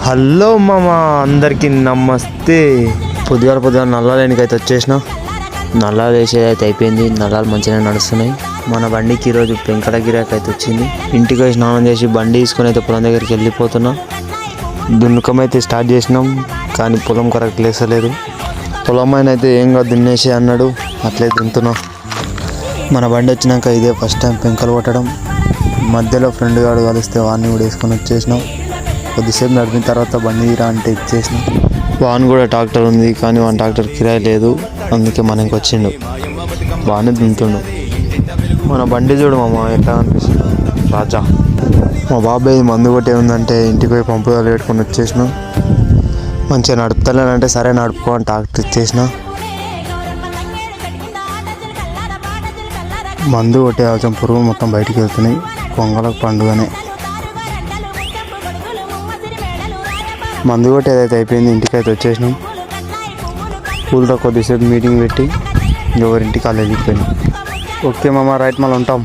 Hello మామ, అందరికీ నమస్తే. పొద్దుగాల నల్లాలేనికైతే వచ్చేసిన. నల్లాలు వేసేది అయితే అయిపోయింది. నల్లాలు మంచిగా నడుస్తున్నాయి. మన బండికి ఈరోజు పెంకట గిరాకీ అయితే వచ్చింది. ఇంటికి పోయి స్నానం చేసి బండి తీసుకొని అయితే పొలం దగ్గరికి వెళ్ళిపోతున్నా. దున్నుకం అయితే స్టార్ట్ చేసినాం, కానీ పొలం కరెక్ట్ లేసలేదు. పొలం ఆయన అయితే ఏం కాదు దున్నేసి అన్నాడు, అట్లే దున్నుతున్నా. మన బండి వచ్చినాక ఇదే ఫస్ట్ టైం పెంకలు కొట్టడం. మధ్యలో ఫ్రెండ్ గాడు కలిస్తే వాడిని కూడా వేసుకొని వచ్చేసినాం. కొద్దిసేపు నడిపిన తర్వాత బండి తీరా అంటే ఇచ్చేసిన. వాన్ కూడా ట్రాక్టర్ ఉంది, కానీ వాన్ ట్రాక్టర్ కిరాయి లేదు, అందుకే మనకి వచ్చిండు. బాగానే దున్నుతుండు. మన బండి చూడు మామ ఎట్లా అనిపిస్తుంది. రాజా మా బాబాయ్ మందు కొట్టే ఉందంటే ఇంటికి పోయి పంపుదాలు పెట్టుకొని వచ్చేసిన. మంచిగా నడుపుతలేనంటే సరే నడుపుకో అని ట్రాక్టర్ ఇచ్చేసిన. మందు కొట్టే అవసరం పురుగులు మొత్తం బయటికి వెళ్తున్నాయి. పొంగలకు పండుగనే. మందు కొట్టి ఏదైతే అయిపోయింది, ఇంటికైతే వచ్చేసినాం. స్కూల్తో కొద్దిసేపు మీటింగ్ పెట్టి ఎవరింటికి వాళ్ళు వెళ్ళిపోయినాం. ఓకే మామ, రైట్, మళ్ళీ ఉంటాం.